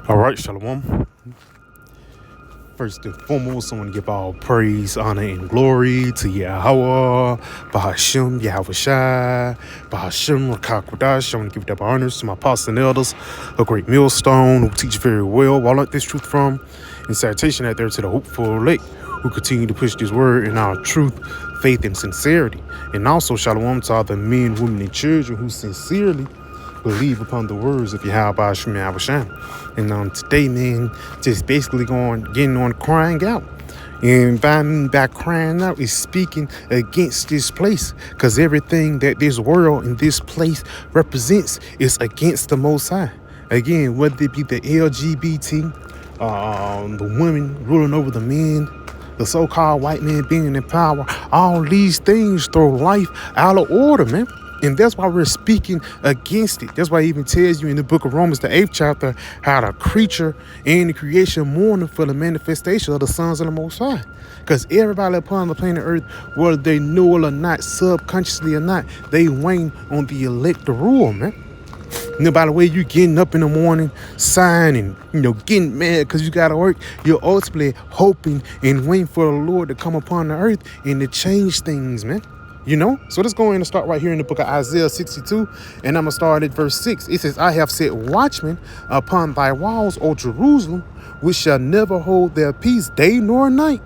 All right, Shalom. First and foremost, I want to give all praise, honor, and glory to Yahweh, Bahashim, Yahweh Shai, Bahashim, Rakakwadash. I want to give the honors to my apostles and elders, a great millstone who teach very well, while I learned this truth from, and citation out there to the hopeful elect who continue to push this word in our truth, faith, and sincerity. And also, Shalom to all the men, women, and children who sincerely believe upon the words of Yahweh Shem Yahweh Shem. And today, man, just basically getting on crying out. And by crying out is speaking against this place, because everything that this world and this place represents is against the Most High. Again, whether it be the LGBT, the women ruling over the men, the so-called white man being in power, all these things throw life out of order, man. And that's why we're speaking against it. That's why it even tells you in the book of Romans, the 8th chapter, how the creature and the creation mourning for the manifestation of the sons of the Most High. Because everybody upon the planet Earth, whether they know it or not, subconsciously or not, they wait on the elect to rule, man. And by the way, you getting up in the morning, sighing and, getting mad because you got to work, you're ultimately hoping and waiting for the Lord to come upon the earth and to change things, man. So let's go in and start right here in the book of Isaiah 62, and I'm going to start at verse 6. It says, I have set watchmen upon thy walls, O Jerusalem, which shall never hold their peace day nor night.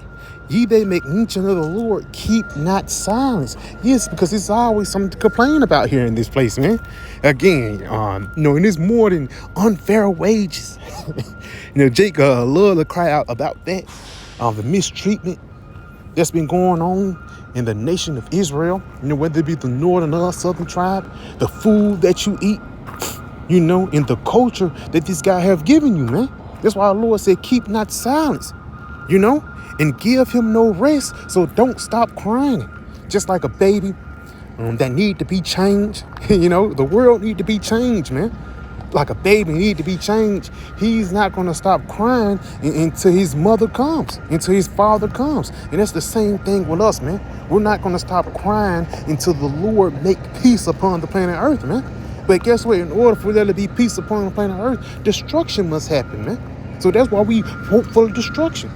Ye they make mention of the Lord, keep not silence. Yes, because it's always something to complain about here in this place, man. Again, and it's more than unfair wages. Jake love to cry out about that, the mistreatment that's been going on in the nation of Israel, whether it be the northern or southern tribe, the food that you eat, and the culture that this guy have given you, man. That's why the Lord said, keep not silence, and give him no rest. So don't stop crying. Just like a baby that need to be changed, the world need to be changed, man. Like a baby need to be changed. He's not going to stop crying until his mother comes, until his father comes. And that's the same thing with us, man. We're not going to stop crying until the Lord make peace upon the planet Earth, man. But guess what? In order for there to be peace upon the planet Earth, destruction must happen, man. So that's why we hope for destruction,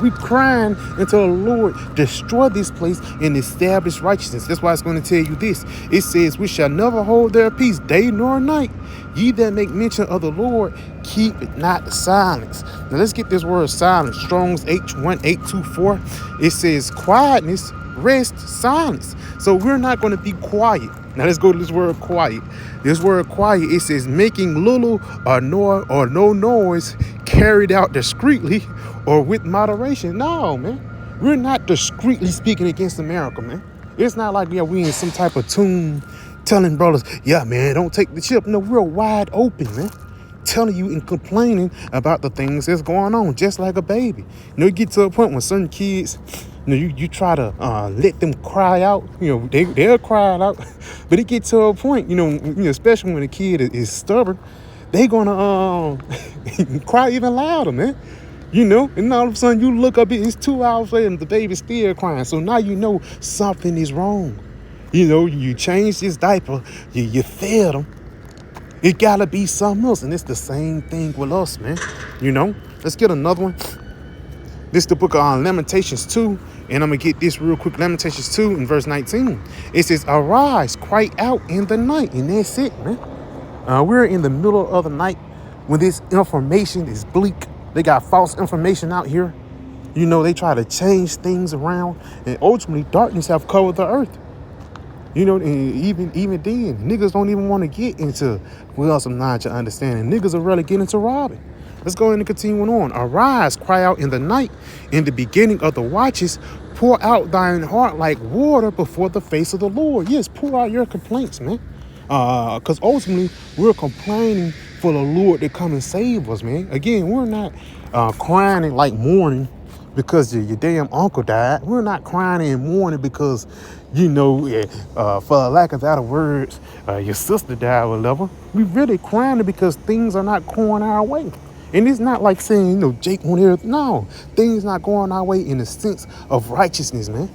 We crying until the Lord destroy this place and establish righteousness. That's why it's going to tell you this. It says, we shall never hold their peace day nor night. Ye that make mention of the Lord, keep it not silence. Now let's get this word silence. Strong's H1824. It says quietness, rest, silence. So we're not going to be quiet. Now let's go to this word quiet. This word quiet, it says making little or no noise, carried out discreetly or with moderation. No, man. We're not discreetly speaking against America, man. It's not like we in some type of tune telling brothers, yeah, man, don't take the chip. No, we're wide open, man. Telling you and complaining about the things that's going on, just like a baby. You get to a point when certain kids, you try to let them cry out. They'll cry out. But it gets to a point, especially when a kid is stubborn, they gonna cry even louder, man. And all of a sudden you look up, it's 2 hours later and the baby's still crying. So now something is wrong. You changed his diaper, you fed him. It gotta be something else. And it's the same thing with us, man. Let's get another one. This is the book of Lamentations 2. And I'm going to get this real quick. Lamentations 2 in verse 19. It says, arise, cry out in the night. And that's it, man. We're in the middle of the night when this information is bleak. They got false information out here. They try to change things around. And ultimately, darkness have covered the earth. And even then, niggas don't even want to get into some knowledge and understanding. Niggas are really getting into robbing. Let's go ahead and continue on. Arise, cry out in the night, in the beginning of the watches, pour out thine heart like water before the face of the Lord. Yes, pour out your complaints, man. Because ultimately, we're complaining for the Lord to come and save us, man. Again, we're not crying and like mourning because your damn uncle died. We're not crying and mourning because, for lack of better words, your sister died or whatever. We really crying because things are not going our way. And it's not like saying, Jake won't hear. No, things not going our way in the sense of righteousness, man.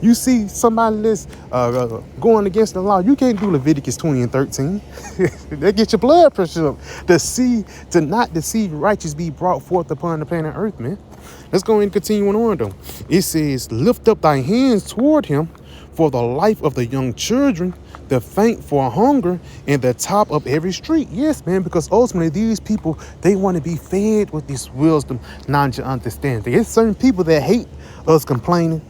You see somebody that's going against the law, you can't do Leviticus 20 and 13. They get your blood pressure up. To not to see righteous be brought forth upon the planet earth, man. Let's go and continue on though. It says, lift up thy hands toward him for the life of the young children, the faint for hunger, and the top of every street. Yes, man, because ultimately these people, they want to be fed with this wisdom, knowledge, and understanding. There's certain people that hate us complaining.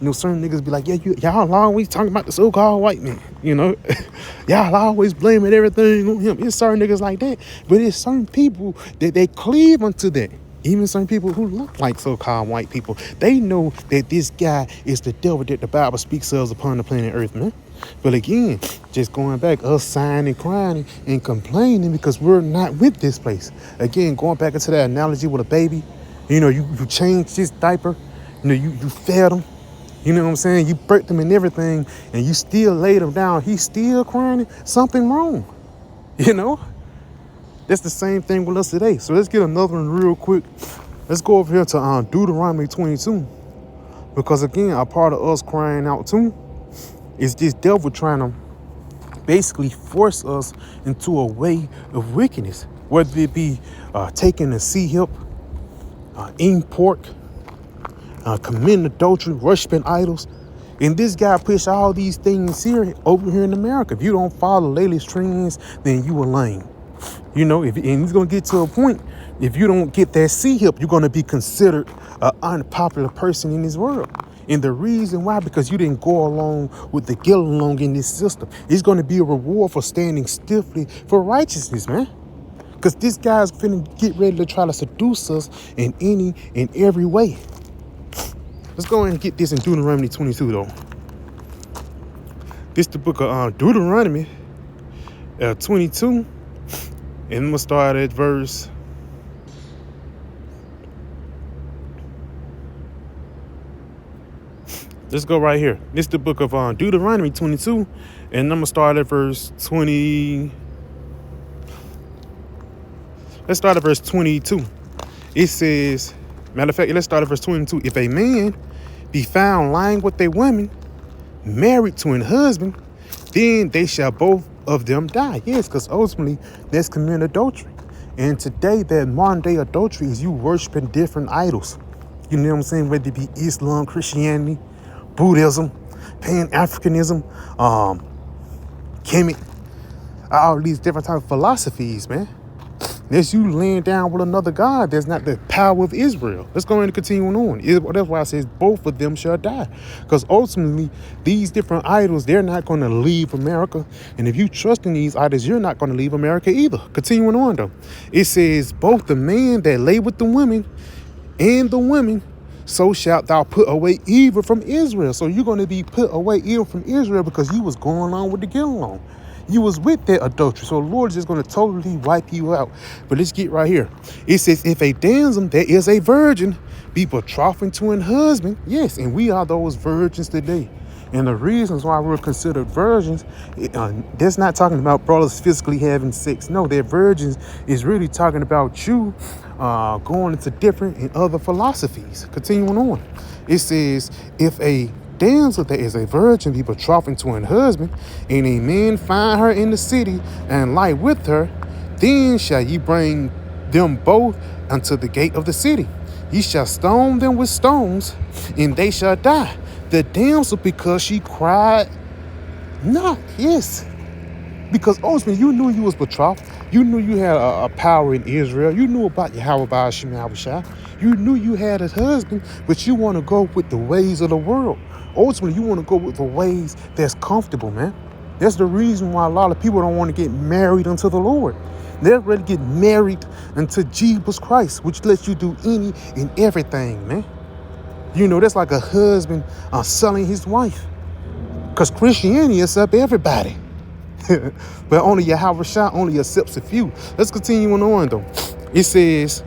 You know, certain niggas be like, yeah, y'all always talking about the so-called white man, you know. Y'all always blaming everything on him. It's certain niggas like that. But it's certain people that they cleave unto that. Even some people who look like so-called white people, they know that this guy is the devil that the Bible speaks of upon the planet Earth, man. But again, just going back, us sighing and crying and complaining because we're not with this place. Again, going back into that analogy with a baby, you know, you change his diaper, you know, you fed him, you know what I'm saying? You birthed him and everything, and you still laid him down. He's still crying. Something wrong, you know? That's the same thing with us today. So let's get another one real quick. Let's go over here to Deuteronomy 22. Because again, a part of us crying out too is this devil trying to basically force us into a way of wickedness. Whether it be taking a sea hip, eating pork, committing adultery, worshiping idols. And this guy pushed all these things here over here in America. If you don't follow the latest trends, then you are lame. You know, and it's going to get to a point, if you don't get that C-hip, you're going to be considered an unpopular person in this world. And the reason why, because you didn't go along with the get along in this system. It's going to be a reward for standing stiffly for righteousness, man. Because this guy's finna get ready to try to seduce us in any and every way. Let's go ahead and get this in Deuteronomy 22, though. This is the book of Deuteronomy 22. And I'm going to start at verse. Let's go right here. This is the book of Deuteronomy 22. And I'm going to start at verse 20. Let's start at verse 22. It says, matter of fact, let's start at verse 22. If a man be found lying with a woman married to an husband, then they shall both of them die. Yes, because ultimately that's committing adultery. And today, that modern day adultery is you worshiping different idols. You know what I'm saying? Whether it be Islam, Christianity, Buddhism, Pan-Africanism, Kemet, all these different types of philosophies, man. That's you laying down with another God. That's not the power of Israel. Let's go ahead and continue on. That's why it says both of them shall die. Because ultimately, these different idols, they're not going to leave America. And if you trust in these idols, you're not going to leave America either. Continuing on, though. It says, both the man that lay with the women and the women, so shalt thou put away evil from Israel. So you're going to be put away evil from Israel because you was going along with the get along. You was with that adultery. So the Lord is just going to totally wipe you out. But let's get right here. It says, if a damsel that is a virgin be betrothed to an husband. Yes, and we are those virgins today. And the reasons why we're considered virgins, that's not talking about brothers physically having sex. No, that virgins is really talking about you going into different and other philosophies. Continuing on. It says, if a damsel that is a virgin be betrothed to an husband, and a man find her in the city and lie with her, then shall ye bring them both unto the gate of the city. Ye shall stone them with stones, and they shall die. The damsel, because she cried not. Yes. Because ultimately you knew you was betrothed. You knew you had a power in Israel. You knew about Yahweh Ba'ashim Yahushua. You knew you had a husband, but you want to go with the ways of the world. Ultimately, you want to go with the ways that's comfortable, man. That's the reason why a lot of people don't want to get married unto the Lord. They're ready to get married unto Jesus Christ, which lets you do any and everything, man. You know, that's like a husband selling his wife. Because Christianity accepts everybody. But only Yahweh Shah only accepts a few. Let's continue on, though. It says,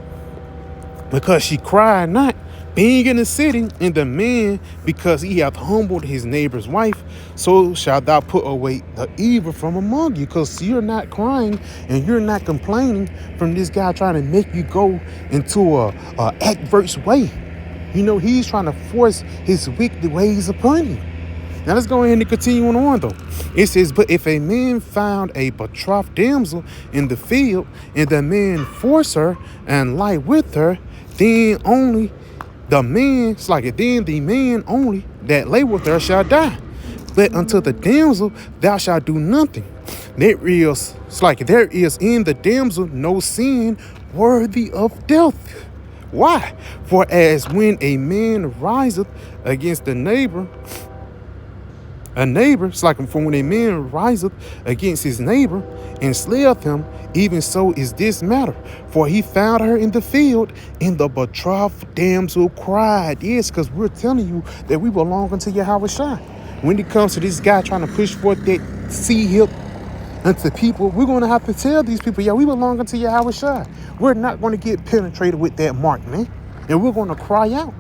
because she cried not, being in the city, and the man, because he hath humbled his neighbor's wife, so shalt thou put away the evil from among you. Because you're not crying and you're not complaining from this guy trying to make you go into a adverse way. You know, he's trying to force his wicked ways upon you. Now let's go ahead and continue on though. It says, but if a man found a betrothed damsel in the field, and the man force her and lie with her, then only the man, it's like it, then the man only that lay with her shall die. But unto the damsel thou shalt do nothing. There is, it's like there is in the damsel no sin worthy of death. Why? For as when a man riseth against a neighbor, it's like for when a man riseth against his neighbor and slayeth him, even so is this matter. For he found her in the field, and the betrothed damsel cried. Yes, because we're telling you that we belong unto Yahweh Shai. When it comes to this guy trying to push forth that sea hip unto people, we're going to have to tell these people, yeah, we belong unto Yahweh Shai. We're not going to get penetrated with that mark, man. And we're going to cry out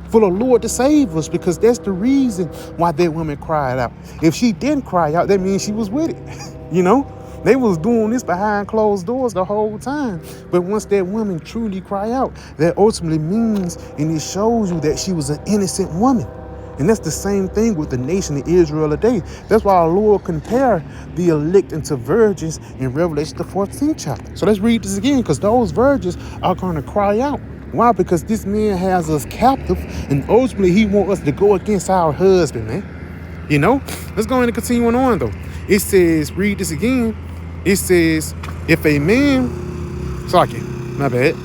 for the Lord to save us, because that's the reason why that woman cried out. If she didn't cry out, that means she was with it. You know, they was doing this behind closed doors the whole time. But once that woman truly cried out, that ultimately means, and it shows you that she was an innocent woman. And that's the same thing with the nation of Israel today. That's why our Lord compared the elect into virgins in Revelation the 14th chapter. So let's read this again, because those virgins are going to cry out. Why? Because this man has us captive, and ultimately he wants us to go against our husband, man. You know? Let's go ahead and continue on though. It says, read this again. It says, if a man, sorry, my bad.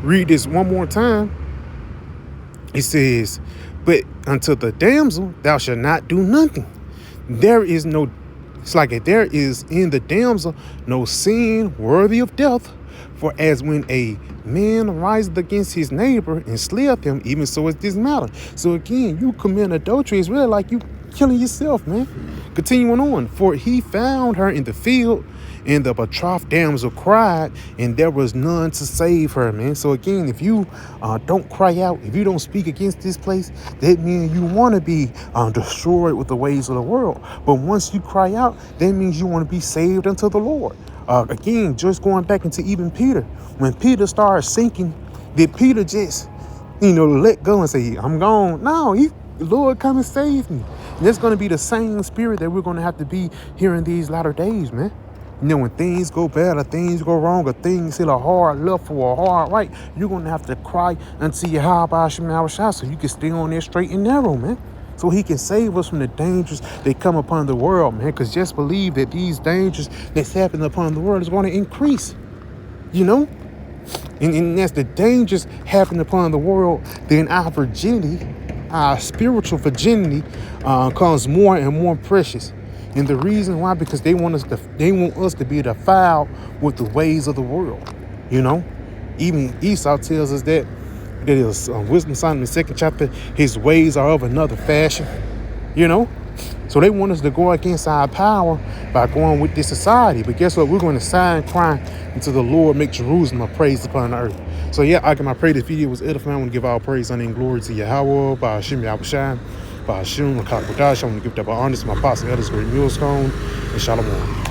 Read this one more time. It says, but unto the damsel thou shalt not do nothing. There is no, it's like it, there is in the damsel no sin worthy of death. For as when a man riseth against his neighbor and slayeth him, even so is this matter. So again, you commit adultery, it's really like you killing yourself, man. Continuing on, for he found her in the field, and the betrothed damsel cried, and there was none to save her, man. So again, if you don't cry out, if you don't speak against this place, that means you want to be destroyed with the ways of the world. But once you cry out, that means you want to be saved unto the Lord. Again, just going back into even Peter. When Peter started sinking, did Peter just, let go and say, I'm gone? No, Lord, come and save me. And that's going to be the same spirit that we're going to have to be here in these latter days, man. When things go bad or things go wrong or things hit a hard left or a hard right, you're going to have to cry unto Yahweh Shai so you can stay on there straight and narrow, man. So he can save us from the dangers that come upon the world, man. Because just believe that these dangers that's happening upon the world is going to increase, And as the dangers happen upon the world, then our virginity, our spiritual virginity comes more and more precious. And the reason why, because they want us to be defiled with the ways of the world, Even Esau tells us that is Wisdom Solomon, the 2nd chapter, his ways are of another fashion, So they want us to go against our power by going with this society. But guess what? We're going to sign crime until the Lord make Jerusalem a praise upon the earth. So yeah, I pray this video was edifying. I want to give all praise, honor, and glory to Yahweh, by Hashem, Yahweh Shai, by Hashem, Rakakwadash. I want to give that by honor to my apostle, elders, great millstone, and Shalom.